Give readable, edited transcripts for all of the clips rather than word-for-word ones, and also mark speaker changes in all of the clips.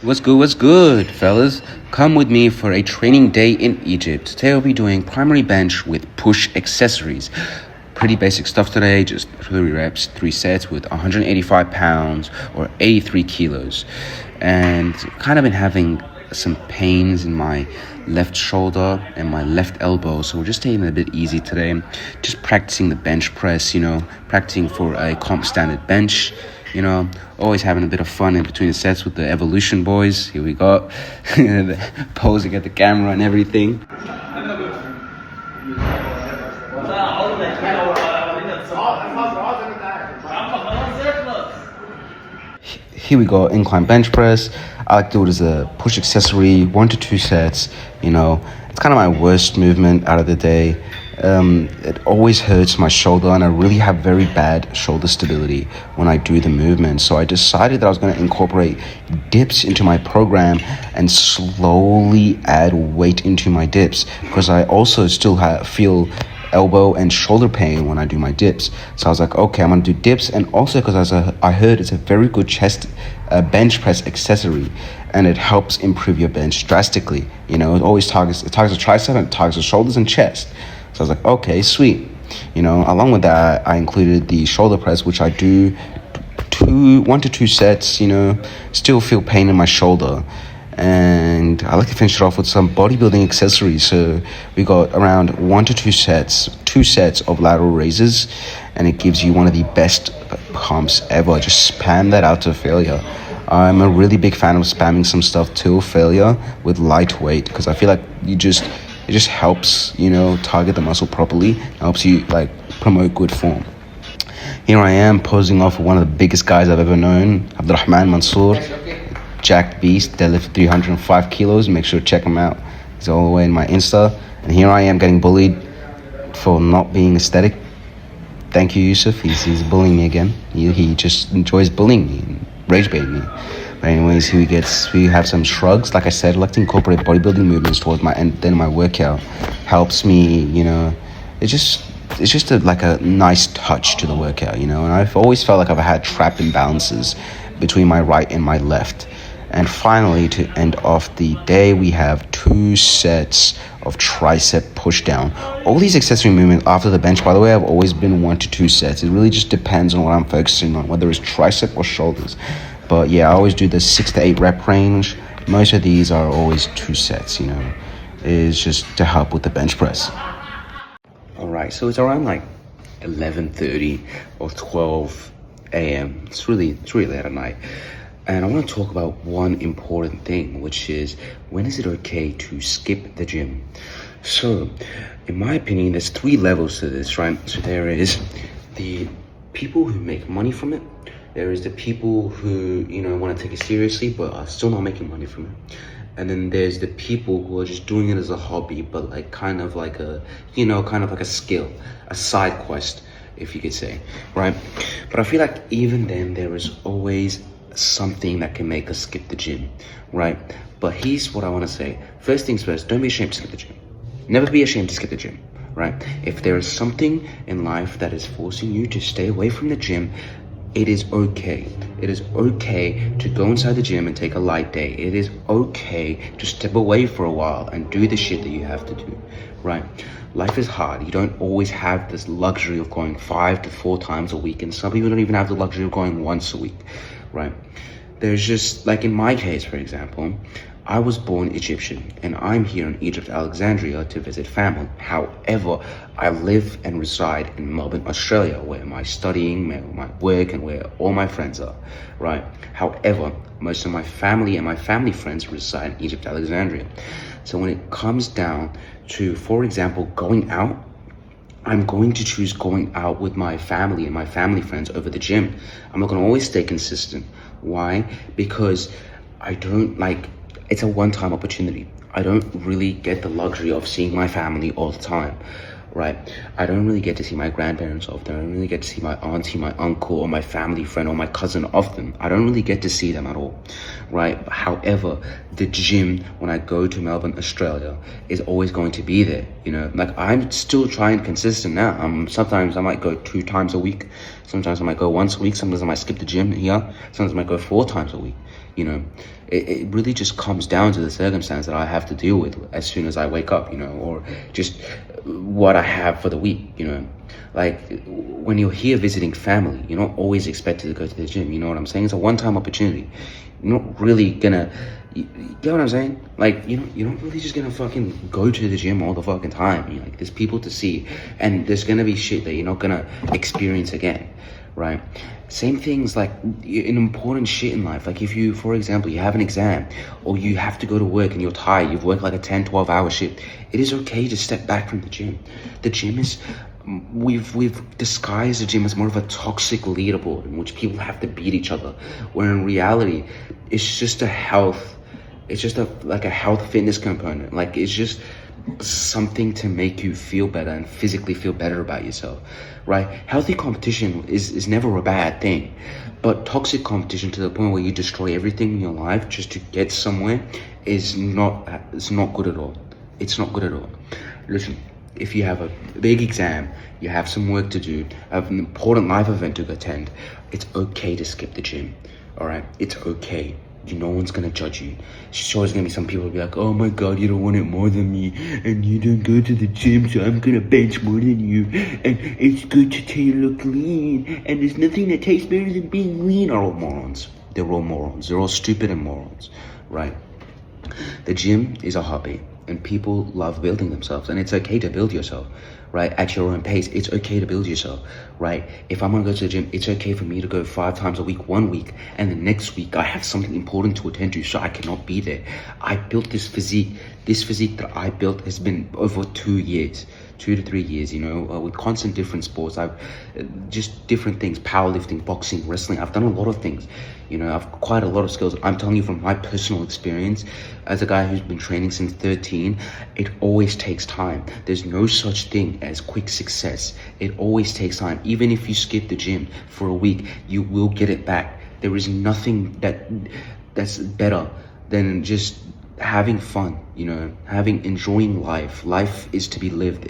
Speaker 1: What's good, fellas? Come with me for a training day in Egypt. Today I'll be doing primary bench with push accessories. Pretty basic stuff today, just 3 reps, 3 sets with 185 pounds or 83 kilos. And kind of been having some pains in my left shoulder and my left elbow, so we're just taking it a bit easy today. Just practicing the bench press, practicing for a comp standard bench. Always having a bit of fun in between the sets with the Evolution boys. Here we go. Posing at the camera and everything. Here we go, incline bench press. I like to do it as a push accessory, 1 to 2 sets. It's kind of my worst movement out of the day. It always hurts my shoulder, and I really have very bad shoulder stability when I do the movement. So I decided that I was going to incorporate dips into my program and slowly add weight into my dips, because I also still feel elbow and shoulder pain when I do my dips. So I was like, okay, I'm going to do dips, and also because I heard it's a very good chest bench press accessory, and it helps improve your bench drastically. It always targets the tricep, and it targets the shoulders and chest. So I was like, okay, sweet. Along with that, I included the shoulder press, which I do 1 to 2 sets. Still feel pain in my shoulder, and I like to finish it off with some bodybuilding accessories. So we got around 1 to 2 sets of lateral raises, and it gives you one of the best pumps ever. Just spam that out to failure. I'm a really big fan of spamming some stuff to failure with light weight, because I feel like it just helps, target the muscle properly. It helps you promote good form. Here I am posing off one of the biggest guys I've ever known, Abdurrahman Mansour, jacked beast, deadlift 305 kilos. Make sure to check him out. He's all the way in my Insta. And here I am getting bullied for not being aesthetic. Thank you, Yusuf. He's bullying me again. He just enjoys bullying me and rage baiting me. But anyways, we have some shrugs. Like I said, I like to incorporate bodybuilding movements towards my end. Then my workout helps me. It's just a nice touch to the workout. And I've always felt like I've had trapped imbalances between my right and my left. And finally, to end off the day, we have 2 sets of tricep push down. All these accessory movements after the bench, by the way, have always been 1 to 2 sets. It really just depends on what I'm focusing on, whether it's tricep or shoulders. But yeah, I always do the 6 to 8 rep range. Most of these are always 2 sets, It's just to help with the bench press. All right, so it's around 11:30 or 12 a.m. It's really late at night. And I want to talk about one important thing, which is, when is it okay to skip the gym? So, in my opinion, there's 3 levels to this, right? So there is the people who make money from it. There is the people who, want to take it seriously, but are still not making money from it. And then there's the people who are just doing it as a hobby, but kind of like a skill, a side quest, if you could say, right? But I feel like even then, there is always something that can make us skip the gym, right? But here's what I want to say. First things first, don't be ashamed to skip the gym. Never be ashamed to skip the gym, right? If there is something in life that is forcing you to stay away from the gym, it is okay. It is okay to go inside the gym and take a light day. It is okay to step away for a while and do the shit that you have to do, right? Life is hard. You don't always have this luxury of going 5 to 4 times a week, and some people don't even have the luxury of going once a week, right? There's just, in my case, for example, I was born Egyptian, and I'm here in Egypt, Alexandria, to visit family. However, I live and reside in Melbourne, Australia, where my studying, my work, and where all my friends are, right? However, most of my family and my family friends reside in Egypt, Alexandria. So when it comes down to, for example, going out, I'm going to choose going out with my family and my family friends over the gym. I'm not going to always stay consistent. Why? Because I don't it's a one-time opportunity. I don't really get the luxury of seeing my family all the time, right? I don't really get to see my grandparents often. I don't really get to see my auntie, my uncle, or my family friend, or my cousin often. I don't really get to see them at all, right? However, the gym, when I go to Melbourne, Australia, is always going to be there, I'm still trying consistent now. Sometimes I might go 2 times a week. Sometimes I might go once a week. Sometimes I might skip the gym here. Sometimes I might go 4 times a week. You know, it really just comes down to the circumstance that I have to deal with as soon as I wake up, you know, or just what I have for the week, you know. Like when you're here visiting family, you're not always expected to go to the gym. You know what I'm saying? It's a one-time opportunity. You're not really gonna, you get what I'm saying? Like, you know, you're not really just gonna fucking go to the gym all the fucking time. You know, like, there's people to see, and there's gonna be shit that you're not gonna experience again, right? Same things like in important shit in life. Like if you, for example, you have an exam or you have to go to work and you're tired, you've worked like a 10, 12 hour shift. It is okay to step back from the gym. The gym is, we've disguised the gym as more of a toxic leaderboard in which people have to beat each other, where in reality, it's just a health, it's just like a health fitness component. Like it's just something to make you feel better and physically feel better about yourself, right? Healthy competition is never a bad thing, but toxic competition to the point where you destroy everything in your life just to get somewhere is not, it's not good at all. It's not good at all. Listen, if you have a big exam, you have some work to do, have an important life event to attend, it's okay to skip the gym, all right? It's okay. No one's gonna judge you. Sure, there's gonna be some people who'll be like, oh my god, you don't want it more than me, and you don't go to the gym, so I'm gonna bench more than you, and it's good to look lean, and there's nothing that tastes better than being lean. Are all morons. They're all morons. They're all stupid and morons, right? The gym is a hobby, and people love building themselves, and it's okay to build yourself, right? At your own pace, it's okay to build yourself, right? If I'm gonna go to the gym, it's okay for me to go 5 times a week, 1 week, and the next week I have something important to attend to, so I cannot be there. I built this physique. This physique that I built has been over 2 years, 2 to 3 years, you know, with constant different sports. I've just different things, powerlifting, boxing, wrestling. I've done a lot of things, you know, I've quite a lot of skills. I'm telling you from my personal experience, as a guy who's been training since 13, it always takes time. There's no such thing as quick success. It always takes time. Even if you skip the gym for a week, you will get it back. There is nothing that's better than just having fun, you know, enjoying life. Life is to be lived.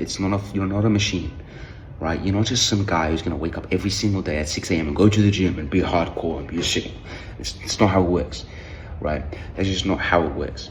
Speaker 1: You're not a machine, right? You're not just some guy who's gonna wake up every single day at 6 a.m. and go to the gym and be hardcore and be a shit. It's not how it works, right? That's just not how it works.